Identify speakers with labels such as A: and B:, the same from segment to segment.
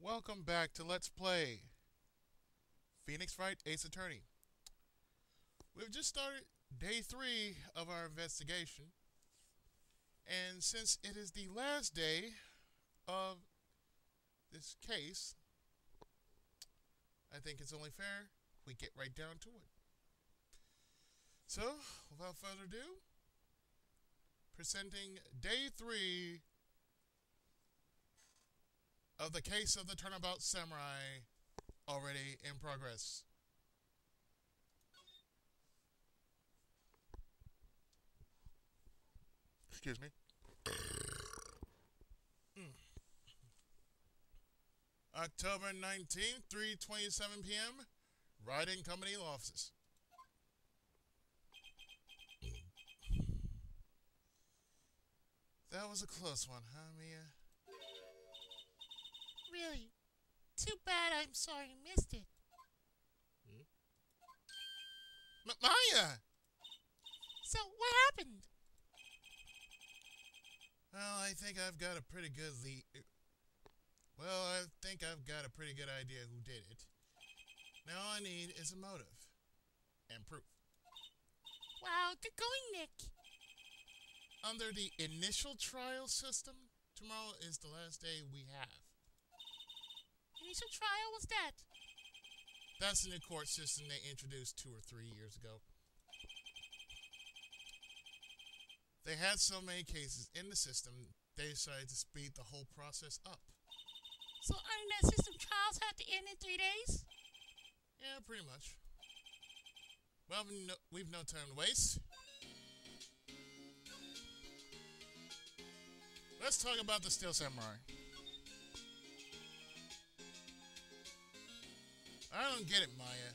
A: Welcome back to Let's Play Phoenix Wright Ace Attorney. We've just started day 3 of our investigation, and since it is the last day of this case, I think it's only fair we get right down to it. So, without further ado, presenting day 3 of the case of the Turnabout Samurai, already in progress. Excuse me. October 19th, 3:27 p.m., Wright and Company Law Offices. That was a close one, huh, Mia?
B: Really? Too bad. I'm sorry you missed it.
A: Maya!
B: So, what happened?
A: Well, I think I've got a pretty good I think I've got a pretty good idea who did it. Now all I need is a motive. And proof.
B: Wow, good going, Nick.
A: Under the initial trial system, tomorrow is the last day we have.
B: Initial trial was that?
A: That's the new court system they introduced 2 or 3 years ago. They had so many cases in the system, they decided to speed the whole process up.
B: So under that system, trials have to end in 3 days?
A: Yeah, pretty much. Well, we've no time to waste. Let's talk about the Steel Samurai. I don't get it, Maya.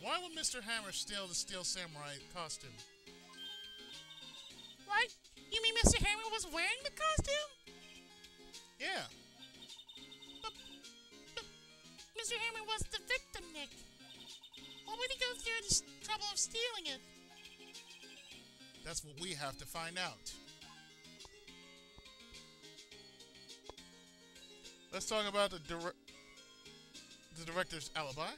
A: Why would Mr. Hammer steal the Steel Samurai costume?
B: What? You mean Mr. Hammer was wearing the costume?
A: Yeah.
B: But Mr. Hammer was the victim, Nick. Why would he go through the trouble of stealing it?
A: That's what we have to find out. Let's talk about the director's alibi.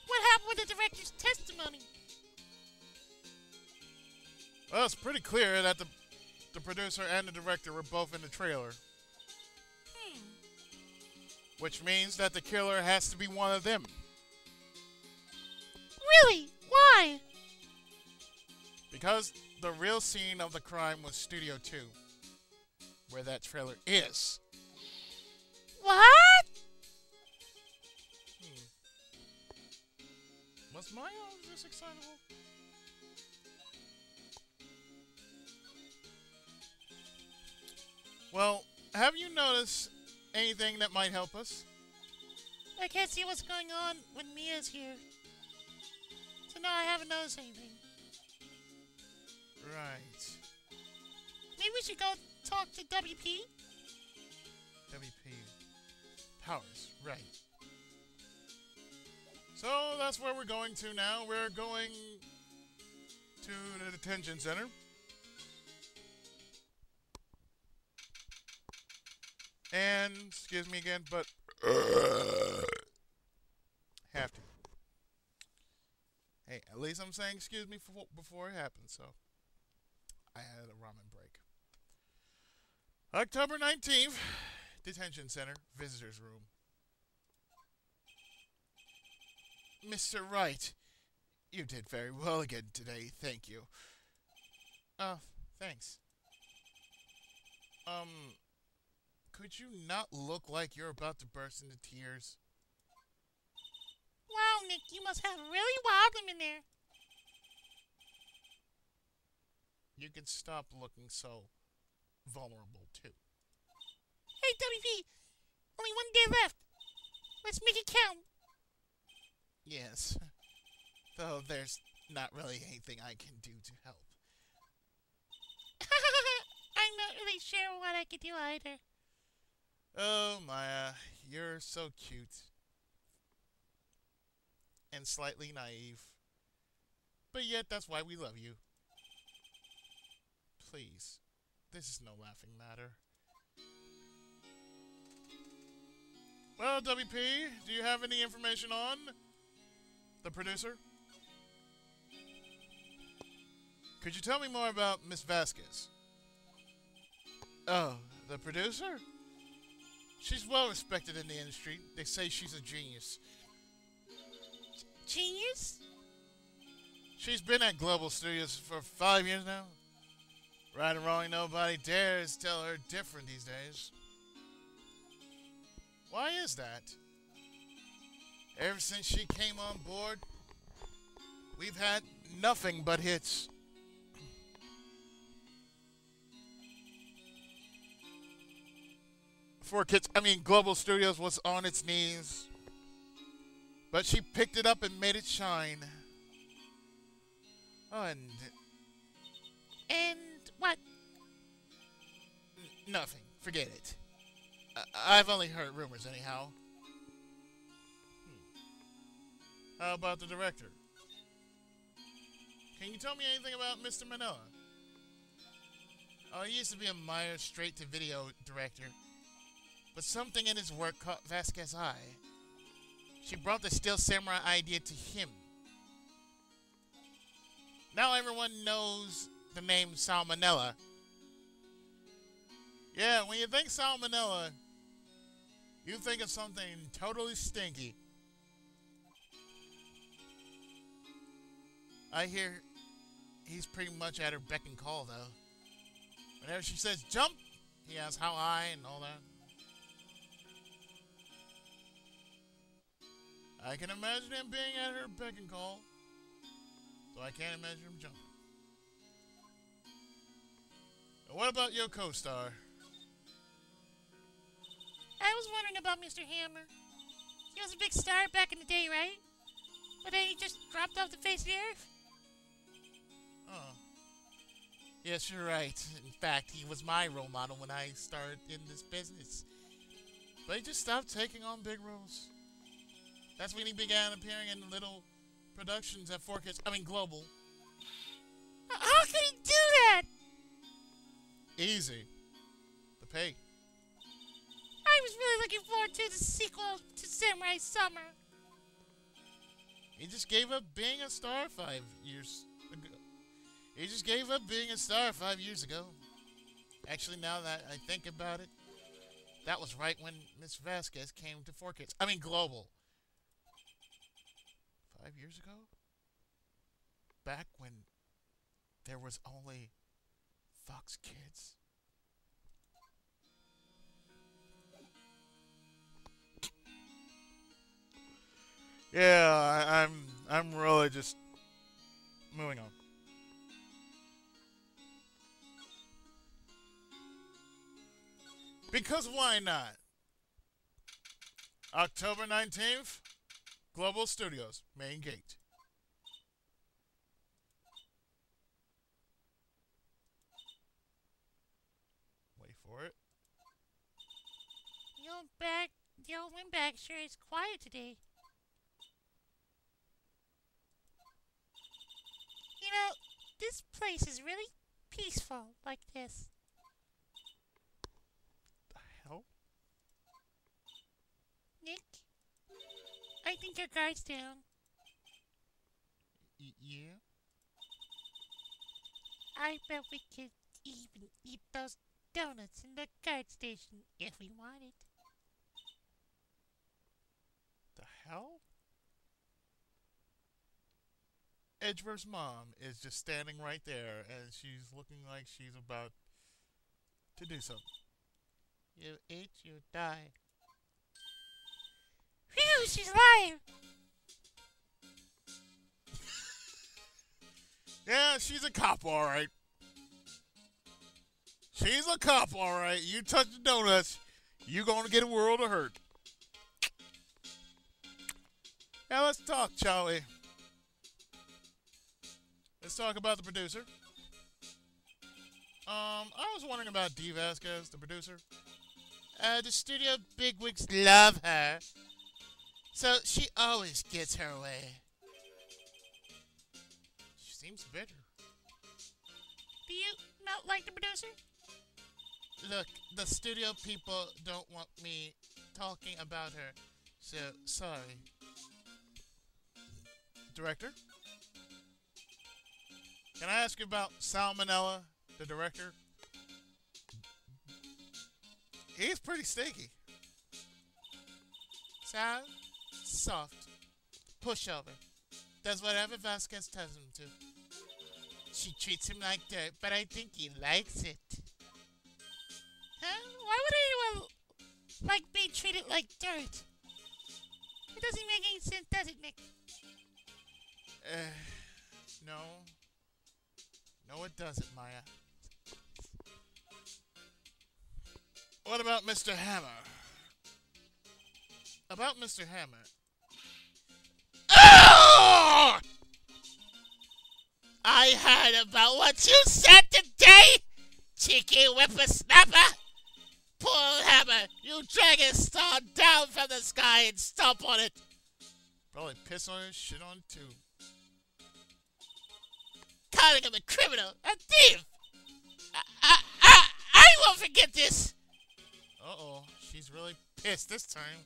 B: What happened with the director's testimony?
A: Well, it's pretty clear that the producer and the director were both in the trailer. Which means that the killer has to be one of them.
B: Really? Why?
A: Because the real scene of the crime was Studio 2, where that trailer is.
B: What?
A: Was Maya this excitable? Well, have you noticed anything that might help us?
B: I can't see what's going on when Mia's here. So now I haven't noticed anything.
A: Right.
B: Maybe we should go talk to WP?
A: WP. Powers, right. So that's where we're going to now. We're going to the detention center. And, excuse me again, but have to. Hey, at least I'm saying excuse me before it happens, so I had a ramen break. October 19th, detention center, visitor's room. Mr. Wright, you did very well again today, thank you. Oh, thanks. Could you not look like you're about to burst into tears?
B: Wow, Nick, you must have really wild them in there.
A: You can stop looking so vulnerable, too.
B: Hey, WP, only 1 day left. Let's make it count.
A: Yes, though there's not really anything I can do to help.
B: I'm not really sure what I could do either.
A: Oh, Maya, you're so cute. And slightly naive. But yet, that's why we love you. Please, this is no laughing matter. Well, WP, do you have any information on the producer? Could you tell me more about Miss Vasquez? Oh, the producer? She's well respected in the industry. They say she's a genius.
B: Genius?
A: She's been at Global Studios for 5 years now. Right or wrong, nobody dares tell her different these days. Why is that? Ever since she came on board, we've had nothing but hits. Global Studios was on its knees. But she picked it up and made it shine. Oh, and
B: what?
A: Nothing. Forget it. I've only heard rumors anyhow. How about the director? Can you tell me anything about Mr. Manila? Oh, he used to be a minor straight-to-video director. But something in his work caught Vasquez's eye. She brought the Steel Samurai idea to him. Now everyone knows the name Salmonella. Yeah, when you think Salmonella, you think of something totally stinky. I hear he's pretty much at her beck and call, though. Whenever she says jump, he asks how high and all that. I can imagine him being at her beck and call, so I can't imagine him jumping. And what about your co-star?
B: I was wondering about Mr. Hammer. He was a big star back in the day, right? But then he just dropped off the face of the earth.
A: Oh. Yes, you're right. In fact, he was my role model when I started in this business. But he just stopped taking on big roles. That's when he began appearing in little productions at Global.
B: How could he do that?
A: Easy. The pay.
B: I was really looking forward to the sequel to Samurai Summer.
A: He just gave up being a star 5 years ago. He just gave up being a star 5 years ago. Actually, now that I think about it, that was right when Miss Vasquez came to Global. 5 years ago? Back when there was only Fox Kids. Yeah, I'm really just moving on. Because why not? October 19th, Global Studios, main gate. Wait for it.
B: The old windbag sure is quiet today. You know, this place is really peaceful like this.
A: The hell?
B: Nick, I think your guard's down.
A: Yeah?
B: I bet we could even eat those donuts in the guard station if we wanted.
A: The hell? Edgeworth's mom is just standing right there, and she's looking like she's about to do something. You eat, you die.
B: Phew, she's alive!
A: Yeah, she's a cop, alright. She's a cop, alright. You touch the donuts, you gonna get a world of hurt. Now let's talk, shall we? Let's talk about the producer. I was wondering about Dee Vasquez, the producer. The studio bigwigs love her, so she always gets her way. She seems bitter.
B: Do you not like the producer?
A: Look, the studio people don't want me talking about her, so sorry. Director, can I ask you about Salmonella, the director? He's pretty stinky. Sound? Soft. Pushover. Does whatever Vasquez tells him to. She treats him like dirt, but I think he likes it.
B: Huh? Why would anyone like being treated like dirt? It doesn't make any sense, does it, Nick?
A: No. No, it doesn't, Maya. What about Mr. Hammer? About Mr. Hammer. Oh!
B: I heard about what you said today, cheeky whippersnapper. Poor Hammer, you drag his star down from the sky and stomp on it.
A: Probably piss on it, shit on it too.
B: Calling him a criminal, a thief. I won't forget this.
A: Uh-oh, she's really pissed this time.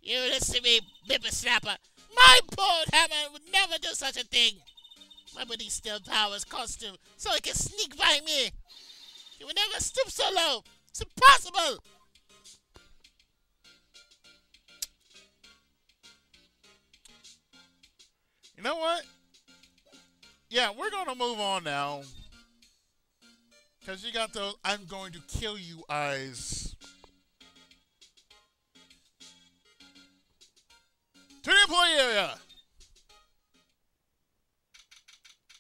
B: You listen to me, whippersnapper. My poor Hammer would never do such a thing. Why would he steal Power's costume so he can sneak by me? He would never stoop so low. It's impossible.
A: You know what? Yeah, we're going to move on now. Because you got those I'm going to kill you eyes. To the employee area.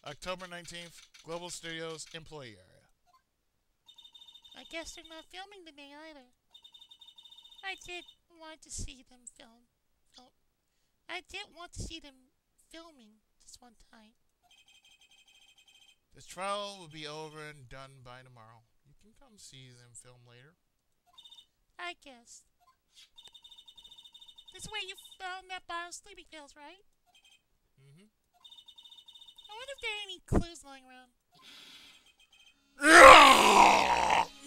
A: October 19th, Global Studios employee area.
B: I guess they're not filming today either. I did want to see them film. I did want to see them filming this one time.
A: This trial will be over and done by tomorrow. You can come see them film later.
B: I guess. This way you found that bottle of sleeping pills, right?
A: Mm-hmm.
B: I wonder if there are any clues lying around.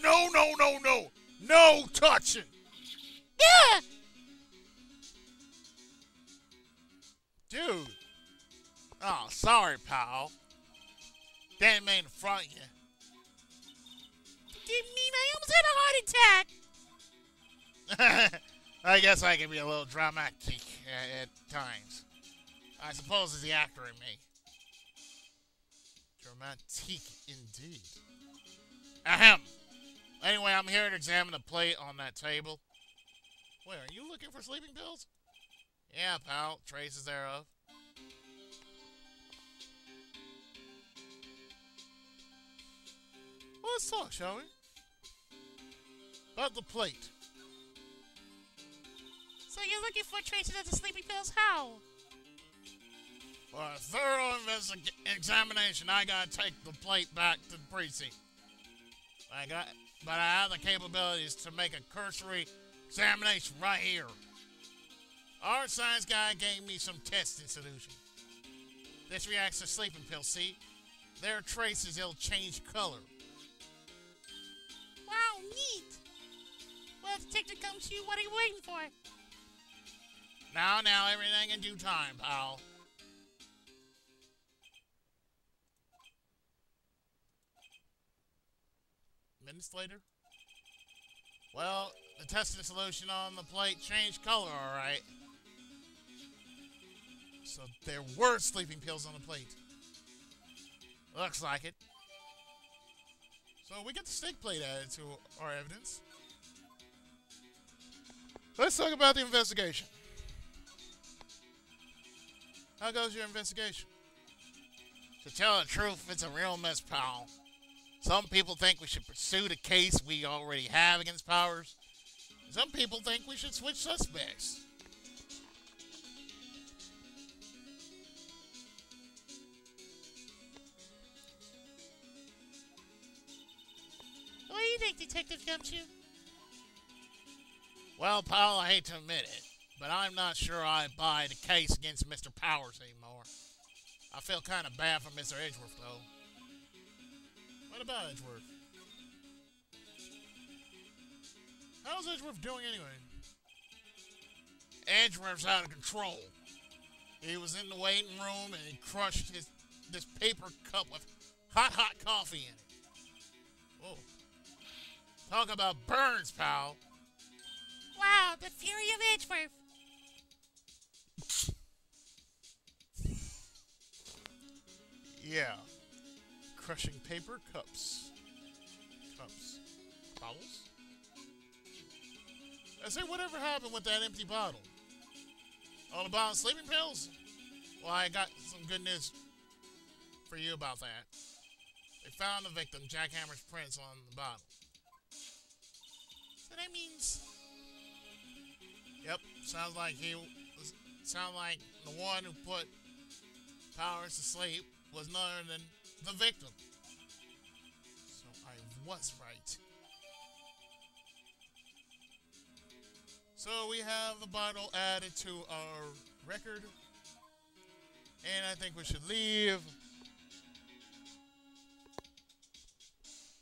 A: No, no, no, no. No touching.
B: Yeah!
A: Dude. Oh, sorry, pal. Didn't mean to front you.
B: Didn't mean I almost had a heart attack.
A: I guess I can be a little dramatic at times. I suppose it's the actor in me. Dramatic indeed. Ahem. Anyway, I'm here to examine the plate on that table. Wait, are you looking for sleeping pills? Yeah, pal. Traces thereof. Well, let's talk, shall we? About the plate.
B: So you're looking for traces of the sleeping pills? How?
A: For a thorough examination, I gotta take the plate back to the precinct. But I have the capabilities to make a cursory examination right here. Our science guy gave me some testing solution. This reacts to sleeping pills, see? There are traces that'll change color.
B: Wow, neat. Well, if the detective comes to you, what are you waiting for?
A: Now, everything in due time, pal. Minutes later? Well, the testing solution on the plate changed color, alright. So there were sleeping pills on the plate. Looks like it. So we get the steak plate added to our evidence. Let's talk about the investigation. How goes your investigation? To tell the truth, it's a real mess, pal. Some people think we should pursue the case we already have against Powers. Some people think we should switch suspects.
B: What do you think, Detective Gumshoe?
A: Well, pal, I hate to admit it, but I'm not sure I buy the case against Mr. Powers anymore. I feel kind of bad for Mr. Edgeworth, though. What about Edgeworth? How's Edgeworth doing anyway? Edgeworth's out of control. He was in the waiting room and he crushed this paper cup with hot coffee in it. Oh. Talk about burns, pal.
B: Wow, the fury of Edgeworth.
A: Yeah. Crushing paper cups. Bottles? I say, whatever happened with that empty bottle? All about sleeping pills? Well, I got some good news for you about that. They found the victim, Jack Hammer's prints on the bottle.
B: So that means...
A: Yep, sounds like the one who put Powers to sleep was none other than the victim. So I was right. So we have the bottle added to our record. And I think we should leave.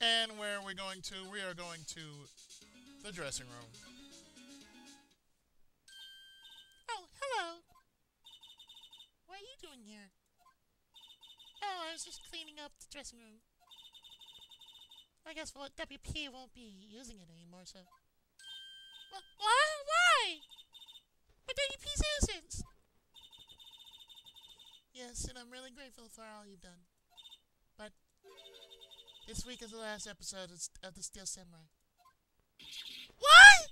A: And where are we going to? We are going to the dressing room.
B: Oh, hello. What are you doing here? Oh, I was just cleaning up the dressing room. I guess WP won't be using it anymore, so... What? Why? But WP's innocence! Yes, and I'm really grateful for all you've done. But this week is the last episode of the Steel Samurai. What?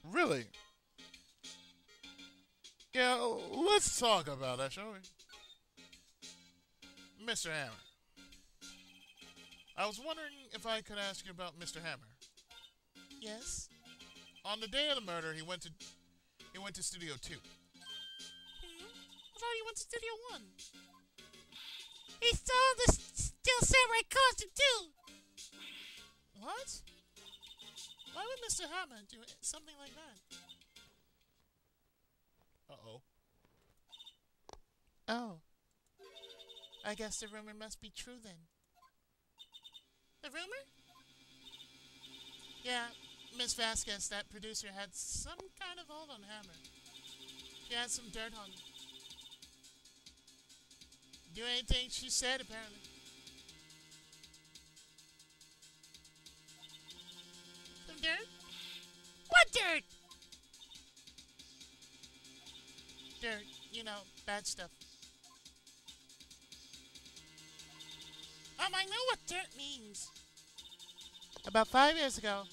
B: No!
A: Really? Yeah, let's talk about that, shall we? Mr. Hammer. I was wondering if I could ask you about Mr. Hammer.
B: Yes?
A: On the day of the murder, he went to Studio 2.
B: I thought he went to Studio 1. He stole the Steel Samurai costume too!
A: What? Why would Mr. Hammer do something like that? Uh-oh.
B: Oh. I guess the rumor must be true then. The rumor? Yeah, Miss Vasquez, that producer, had some kind of hold on Hammer. She had some dirt on him. Do anything she said, apparently. Some dirt? What dirt? Dirt, you know, bad stuff. I know what dirt means. About 5 years ago,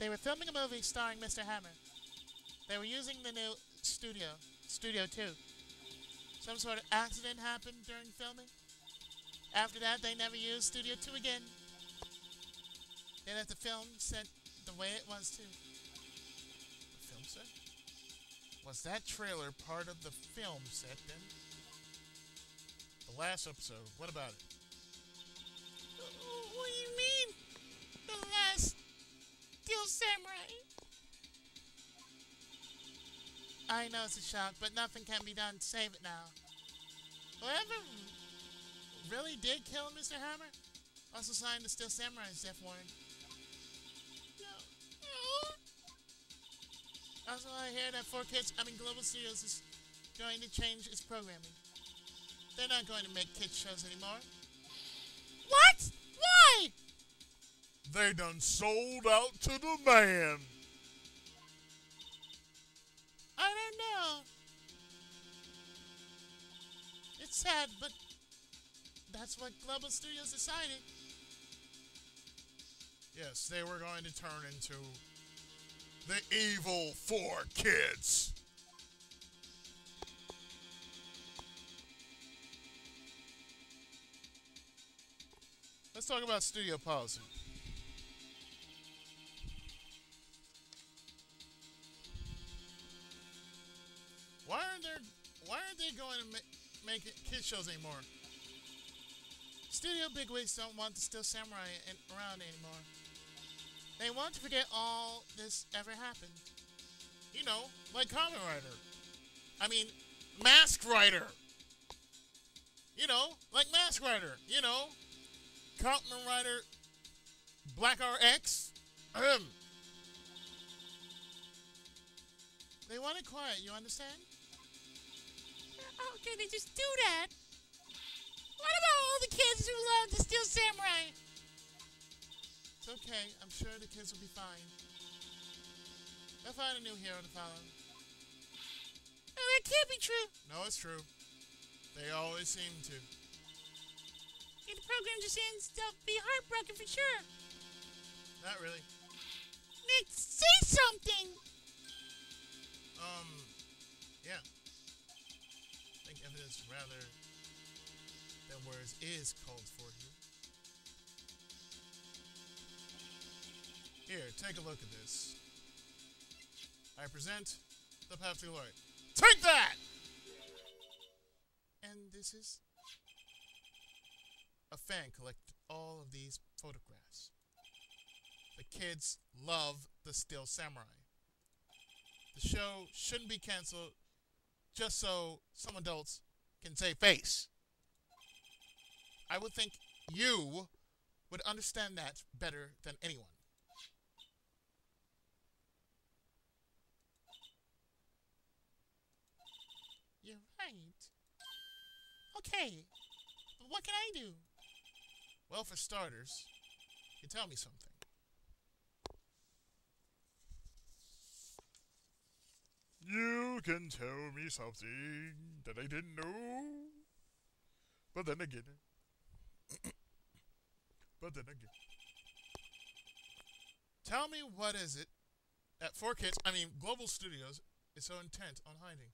B: they were filming a movie starring Mr. Hammer. They were using the new Studio 2. Some sort of accident happened during filming. After that, they never used Studio 2 again. They let the film set the way it was too.
A: The film set? Was that trailer part of the film set then? The last episode, what about it?
B: What do you mean? The last Steel Samurai? I know it's a shock, but nothing can be done to save it now. Whoever really did kill Mr. Hammer also signed the Steel Samurai's death warrant. No. Also, I hear that Global Studios is going to change its programming. They're not going to make kids shows anymore. What? Why?
A: They done sold out to the man.
B: I don't know. It's sad, but that's what Global Studios decided.
A: Yes, they were going to turn into the evil 4 kids. Let's talk about studio policy. Why aren't they going to make it kid shows anymore?
B: Studio bigwigs don't want the Steel Samurai around anymore. They want to forget all this ever happened.
A: You know, like Kamen Rider. I mean, Mask Rider. You know, like Mask Rider. You know, Kamen Rider, Black RX. They want it quiet, you understand?
B: How can they just do that? What about all the kids who love the Steel Samurai?
A: It's okay. I'm sure the kids will be fine. They'll find a new hero to follow.
B: Oh, that can't be true.
A: No, it's true. They always seem to.
B: If the program just ends, they'll be heartbroken for sure.
A: Not really.
B: Nick, say something!
A: Yeah. I think evidence rather than words is called for here. Here, take a look at this. I present the path to glory. Take that! And this is a fan collected all of these photographs. The kids love the Steel Samurai. The show shouldn't be canceled just so some adults can save face. I would think you would understand that better than anyone.
B: You're right. Okay, but what can I do?
A: Well, for starters, you tell me something. You can tell me something that I didn't know. But then again. Tell me what is it that Global Studios is so intent on hiding?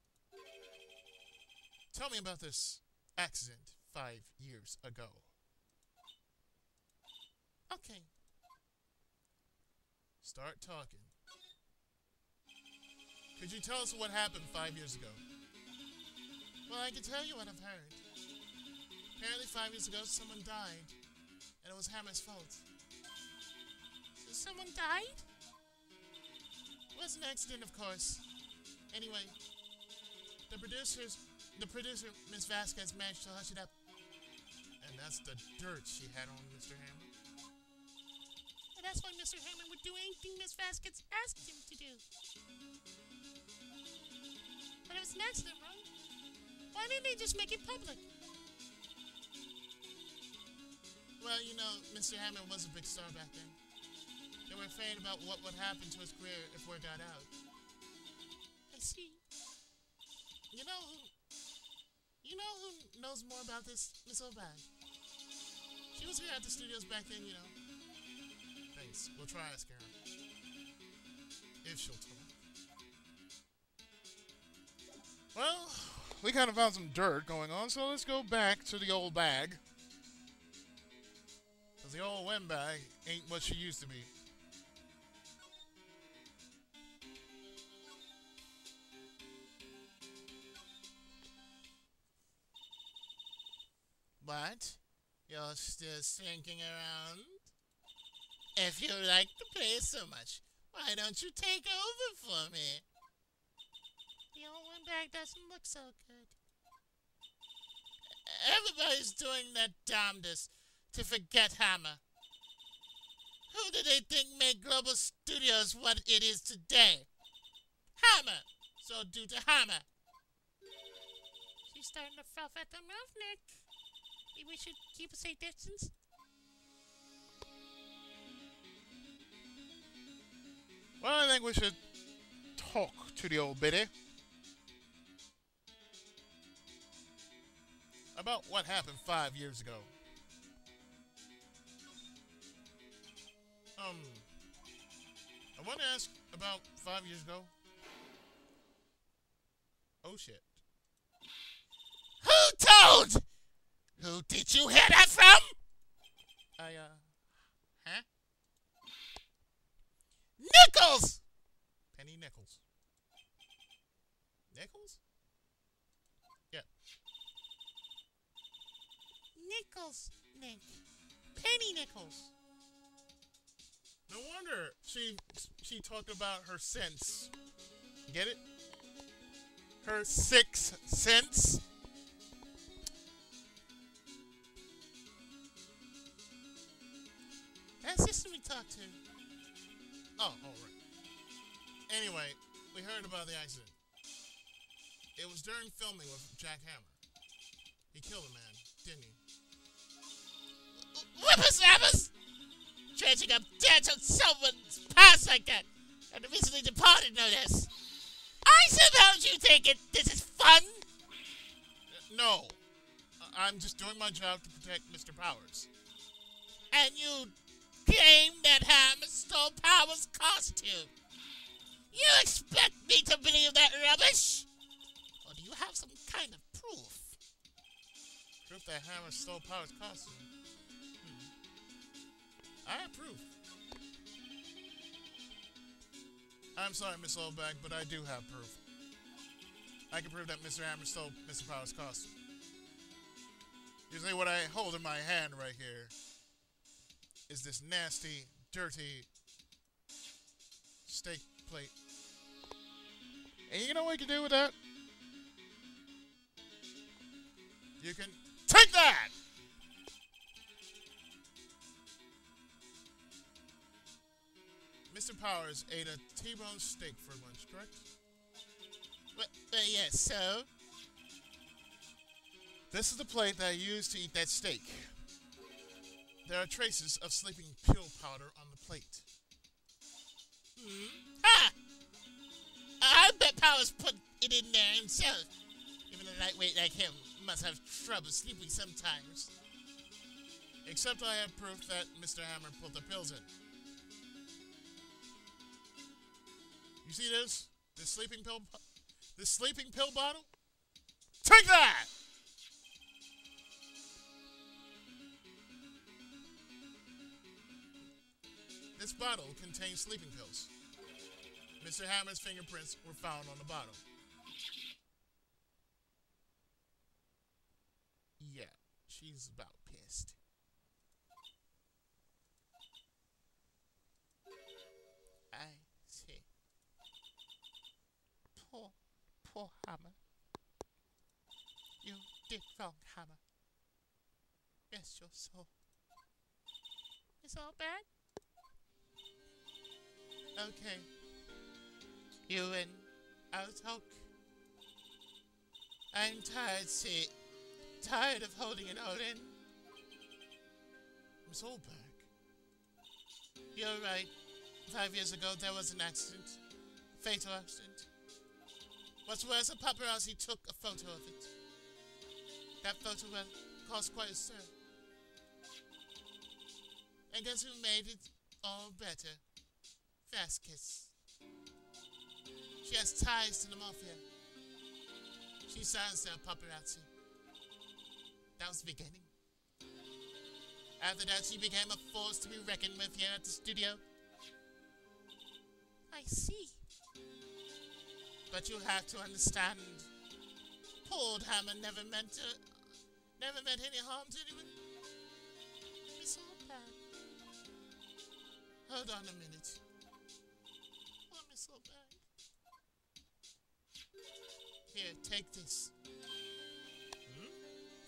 A: Tell me about this accident 5 years ago.
B: Okay.
A: Start talking. Could you tell us what happened 5 years ago?
B: Well, I can tell you what I've heard.
A: Apparently 5 years ago, someone died, and it was Hammer's fault.
B: So someone died?
A: It was an accident, of course. Anyway, the producer, Miss Vasquez, managed to hush it up. And that's the dirt she had on Mr. Hammer.
B: And that's why Mr. Hammer would do anything Miss Vasquez asked him to do. But it was an accident, right? Why didn't they just make it public?
A: Well, you know, Mr. Hammond was a big star back then. They were afraid about what would happen to his career if word got out.
B: I see.
A: You know who knows more about this? Miss Obag. She was here at the studios back then, you know. Thanks. We'll try asking her. If she'll talk. Well, we kind of found some dirt going on, so let's go back to the old bag. Because the old windbag ain't what she used to be.
B: What? You're still slinking around? If you like the place so much, why don't you take over for me? The old windbag doesn't look so good. Everybody's doing their damnedest to forget Hammer. Who do they think made Global Studios what it is today? Hammer! So due to Hammer. She's starting to froth at the mouth, Nick. Maybe we should keep a safe distance.
A: Well, I think we should talk to the old biddy about what happened 5 years ago. I want to ask about 5 years ago. Oh shit.
B: Who told? Who did you hear that from?
A: Huh?
B: Nichols!
A: Penny Nichols. Nichols? Yeah.
B: Nichols, Nick. Penny Nichols.
A: No wonder she talked about her sense. Get it? Her 6th sense.
B: talk to?
A: Oh, right. Anyway, we heard about the accident. It was during filming with Jack Hammer. He killed a man, didn't he?
B: Whippersnappers! Dredging up debt on someone's past like that. And the recently departed, no less. I suppose you think this is fun?
A: No. I'm just doing my job to protect Mr. Powers.
B: And you claim that Hammer stole Powers' costume. You expect me to believe that rubbish? Or do you have some kind of proof?
A: Proof that Hammer stole Powers' costume? I have proof. I'm sorry, Miss Oldback, but I do have proof. I can prove that Mr. Hammer stole Mr. Powers' costume. Usually what I hold in my hand right here is this nasty, dirty steak plate. And you know what you can do with that? You can take that! Mr. Powers ate a T-bone steak for lunch, correct?
B: Yes, so?
A: This is the plate that I used to eat that steak. There are traces of sleeping pill powder on the plate.
B: Ha! I bet Powers put it in there himself. Even a lightweight like him must have trouble sleeping sometimes.
A: Except I have proof that Mr. Hammer put the pills in. You see this? This sleeping pill bottle? Take that! This bottle contains sleeping pills. Mr. Hammer's fingerprints were found on the bottle. Yeah, she's about pissed.
B: I see. Poor Hammer. You did wrong, Hammer. Rest your soul. It's all bad? Okay. You and I'll talk. I'm tired, see. Tired of holding it all in.
A: Miss Oldback.
B: You're right. 5 years ago, there was an accident. Fatal accident. What's worse, a paparazzi took a photo of it. That photo caused quite a stir. And guess who made it all better? Vasquez. She has ties to the mafia. She silenced their paparazzi. That was the beginning. After that, she became a force to be reckoned with here at the studio. I see. But you have to understand, poor Hammer never meant any harm to anyone. It's all bad. Hold on a minute. Oh, Miss Oldback. Here, take this.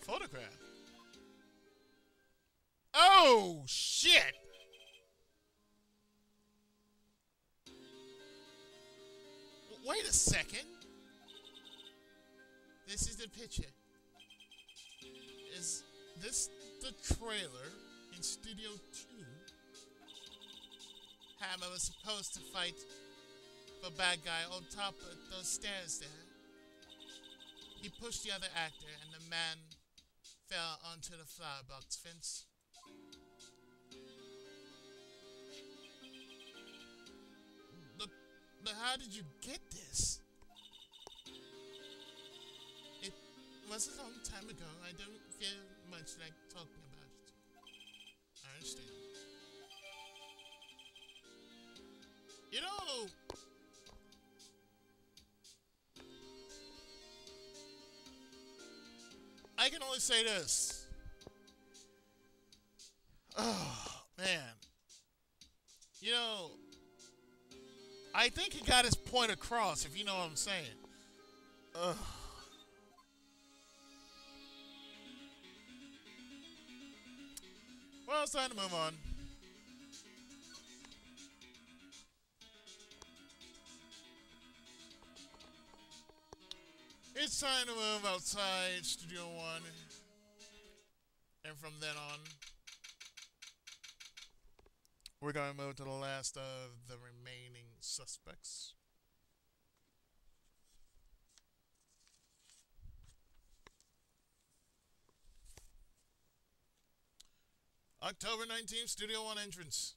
A: Photograph. Oh, shit! Wait a second.
B: This is the picture.
A: Is this the trailer in Studio 2?
B: Hammer was supposed to fight the bad guy on top of those stairs there. He pushed the other actor and the man fell onto the flower box fence.
A: But how did you get this?
B: It was a long time ago. I don't feel much like talking about it.
A: I understand. You know, I can only say this. Oh, man. You know, I think he got his point across, if you know what I'm saying. Ugh. Well, it's time to move on. It's time to move outside Studio One, and from then on, we're going to move to the last of the remaining suspects. October 19th, Studio One entrance.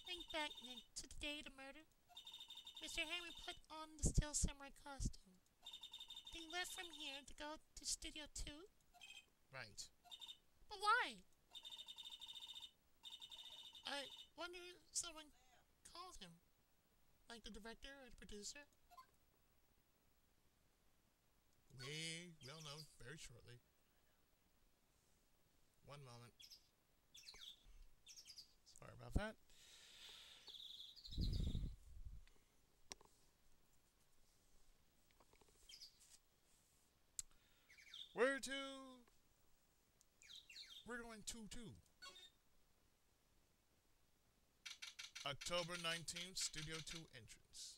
B: Think back, Nick, to the day of the murder. Mr. Henry put on the Steel Samurai costume. Then left from here to go to Studio 2?
A: Right.
B: But why? I wonder if someone called him. Like the director or the producer?
A: We will know very shortly. One moment. Sorry about that. We're going to October 19th, Studio 2 entrance.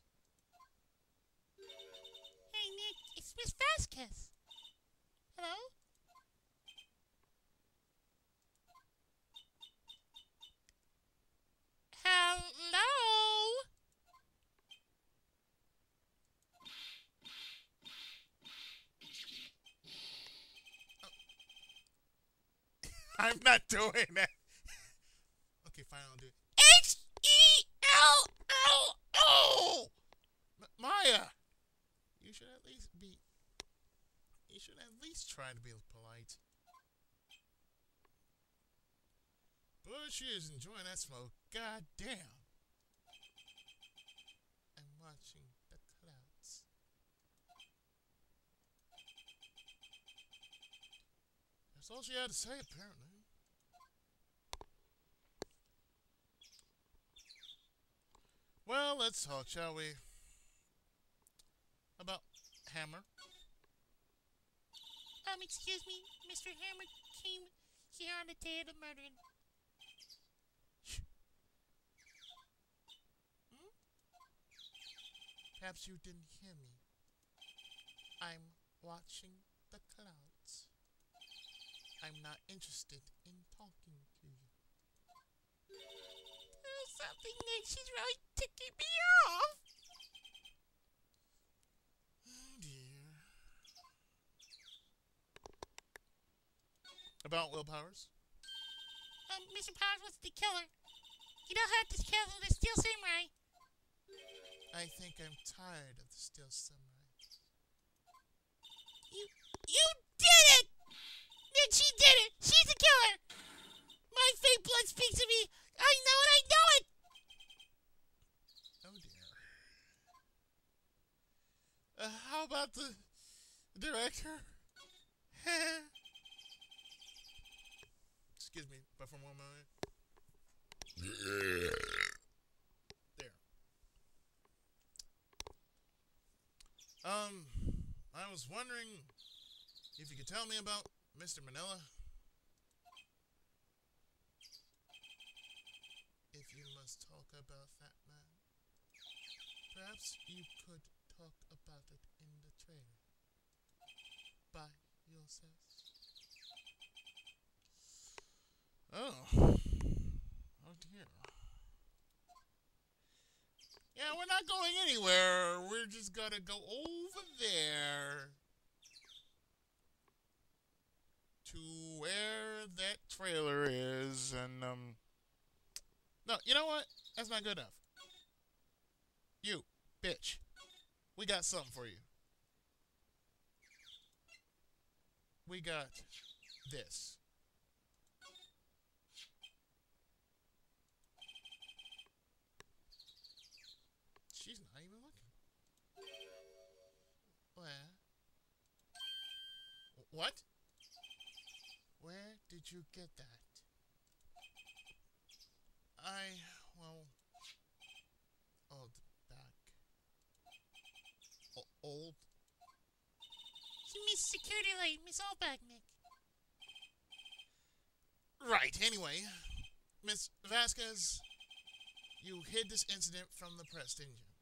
B: Hey, Nick, it's Miss Vasquez. Hello? Hello?
A: I'm not doing that. Okay, fine, I'll do it.
B: H-E-L-L-O!
A: Maya! You should at least try to be polite. But she is enjoying that smoke. God damn. I'm watching the clouds. That's all she had to say, apparently. Well, let's talk, shall we? About Hammer.
B: Excuse me, Mr. Hammer came here on the day of the murder.
A: Hmm? Perhaps you didn't hear me. I'm watching the clouds. I'm not interested in talking to you.
B: There's something, Nick. She's really ticking me off.
A: Oh dear. About Will Powers?
B: Mr. Powers was the killer. You don't have to kill the Steel Samurai.
A: I think I'm tired of the Steel Samurai.
B: You did it! Nick, she did it! She's the killer! My fake blood speaks to me! I know it! I know it!
A: Oh dear. How about the director? Excuse me, but for one moment. There. I was wondering if you could tell me about Mr. Manila. If you must talk about that man, perhaps you could talk about it in the trailer. By yourself. Oh. Oh dear. Yeah, we're not going anywhere. We're just gonna go over there to where that trailer is, and no, you know what? That's not good enough. You, bitch. We got something for you. We got this. She's not even looking. Where? What? Where did you get that? Well, old back. Old?
B: You miss security light, Miss Allback, Nick.
A: Right, anyway. Miss Vasquez, you hid this incident from the press, didn't you?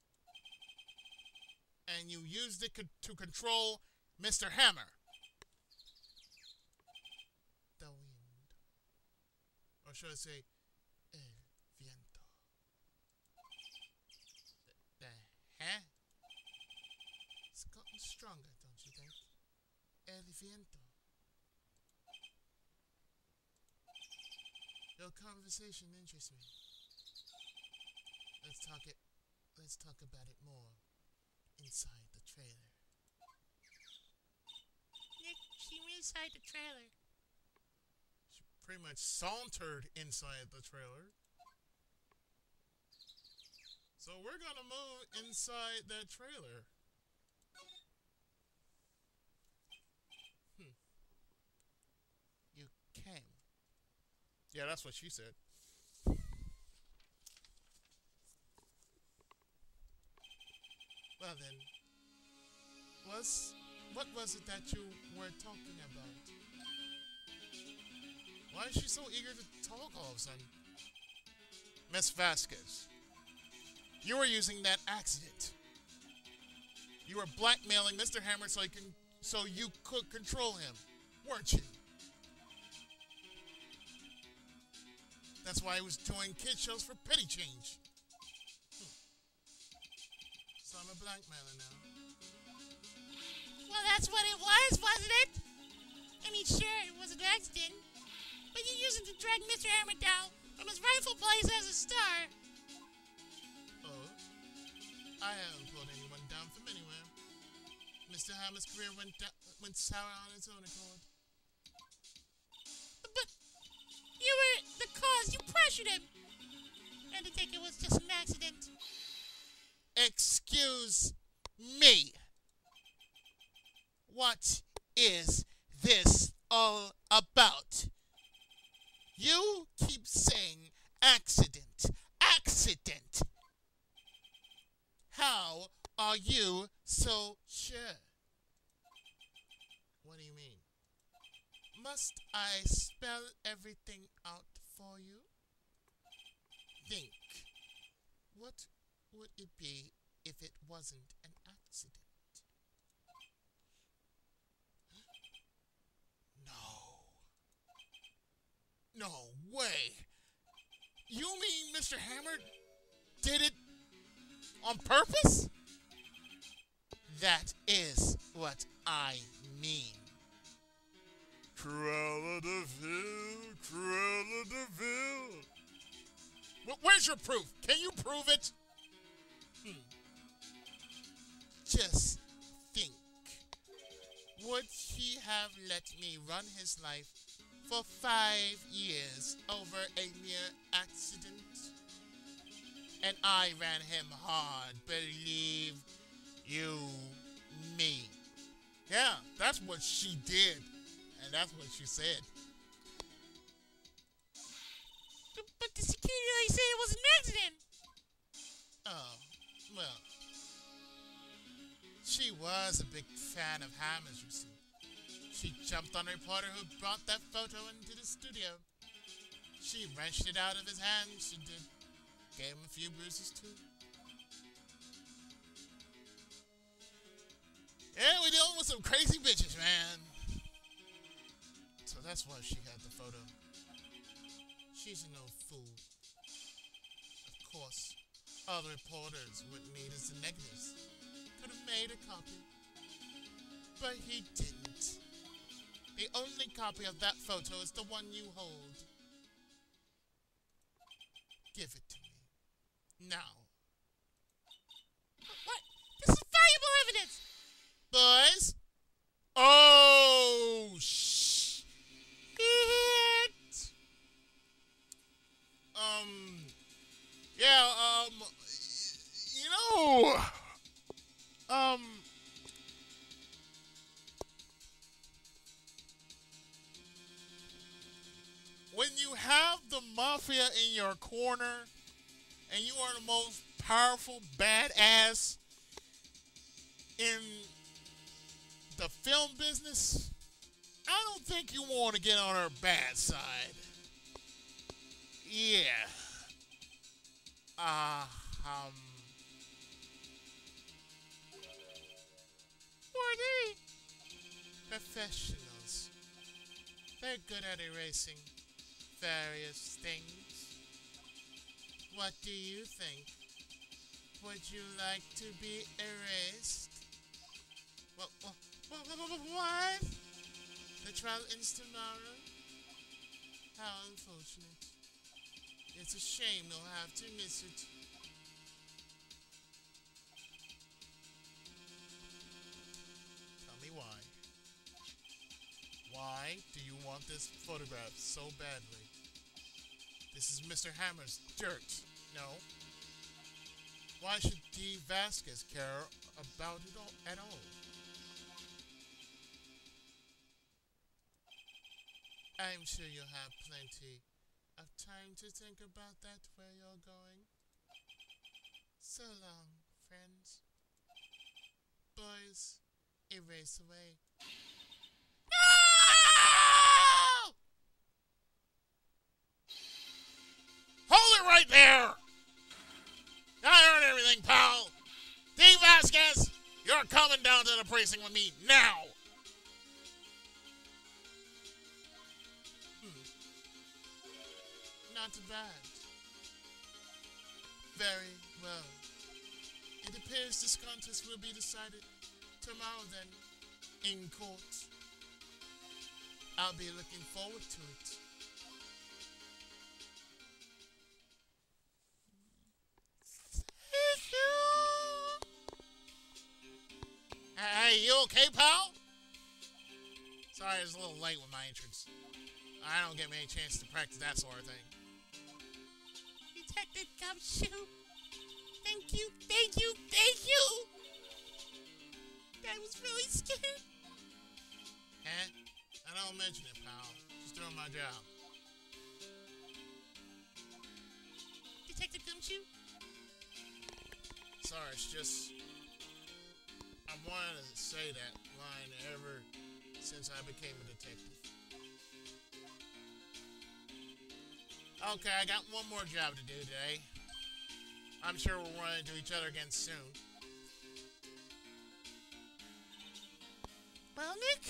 A: and you used it to control Mr. Hammer. The wind. Or should I say, el viento. Huh? It's gotten stronger, don't you think? El viento. Your conversation interests me. Let's talk it. Let's talk about it more inside the trailer.
B: Nick, she went inside the trailer.
A: She pretty much sauntered inside the trailer. So we're gonna move inside that trailer. You can. Yeah, that's what she said. Well then, what was it that you were talking about? Why is she so eager to talk all of a sudden? Miss Vasquez, you were using that accident. You were blackmailing Mr. Hammer so you could control him, weren't you? That's why he was doing kid shows for petty change. So I'm a blackmailer now.
B: Well, that's what it was, wasn't it? I mean, sure, it was an accident. But you used it to drag Mr. Hammer down from his rightful place as a star.
A: Oh? I haven't pulled anyone down from anywhere. Mr. Hammer's career went sour on its own accord.
B: But you were the cause. You pressured him. And to think it was just an accident.
A: Excuse me. What is this all about? You keep saying accident, accident. How are you so sure? What do you mean? Must I spell everything out for you? Think. What would it be if it wasn't an accident? No way. You mean Mr. Hammer did it on purpose? That is what I mean. Cruella de Vil, Cruella de Vil. Where's your proof? Can you prove it? Just think. Would he have let me run his life for 5 years over a mere accident? And I ran him hard, believe you me. Yeah, that's what she did. And that's what she said.
B: But the security lady said it was an accident.
A: Oh, well. She was a big fan of Hammer's, you see. She jumped on a reporter who brought that photo into the studio. She wrenched it out of his hands, she did. Gave him a few bruises, too. Yeah, we're dealing with some crazy bitches, man. So that's why she had the photo. She's no fool. Of course, other reporters wouldn't need as the negatives. Could have made a copy. But he didn't. The only copy of that photo is the one you hold. Give it to me. Now.
B: What? This is valuable evidence.
A: Boys? Oh, shit. Yeah, you know, when you have the mafia in your corner and you are the most powerful badass in the film business, I don't think you want to get on her bad side. Yeah. professionals. They're good at erasing various things. What do you think? Would you like to be erased? What? The trial ends tomorrow? How unfortunate. It's a shame you'll have to miss it. Tell me why. Why do you want this photograph so badly? This is Mr. Hammer's dirt, no? Why should D. Vasquez care about it at all? I'm sure you'll have plenty of time to think about that where you're going. So long, friends. Boys, erase away.
B: No! Hold it right there! I heard everything, pal. D. Vasquez, you're coming down to the precinct with me now.
A: Not bad. Very well. It appears this contest will be decided tomorrow then, in court. I'll be looking forward to it.
B: Hey, you okay, pal? Sorry, I was a little late with my entrance. I don't get many chances to practice that sort of thing. Detective Gumshoe, thank you. That was really scary.
A: Huh? I don't mention it, pal. Just doing my job.
B: Detective Gumshoe?
A: Sorry, it's just... I wanted to say that line ever since I became a detective. Okay, I got one more job to do today. I'm sure we'll run into each other again soon.
B: Well, Nick,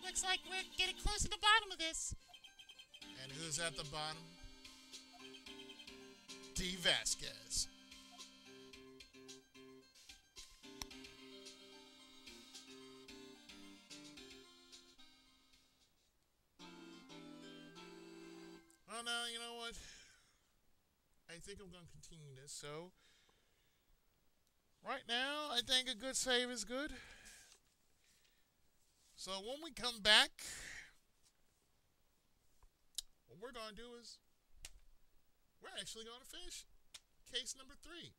B: looks like we're getting close to the bottom of this.
A: And who's at the bottom? D. Vasquez. Well, now, you know what? I think I'm going to continue this, so... Right now, I think a good save is good. So when we come back, what we're going to do is... We're actually going to finish case number 3.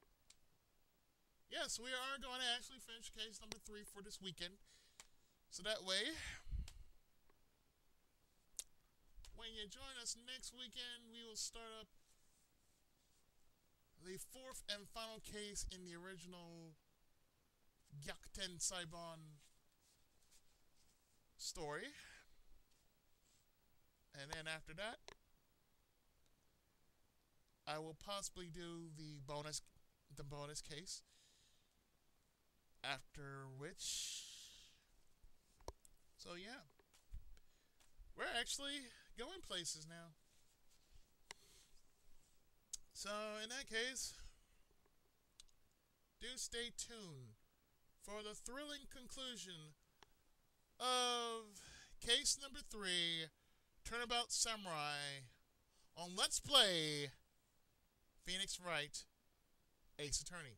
A: Yes, we are going to actually finish case number 3 for this weekend. So that way... When you join us next weekend, we will start up the 4th and final case in the original Gyakuten Saibon story. And then after that, I will possibly do the bonus case. After which, so yeah, we're actually going places now. So in that case, do stay tuned for the thrilling conclusion of case number 3, Turnabout Samurai, on Let's Play Phoenix Wright, Ace Attorney.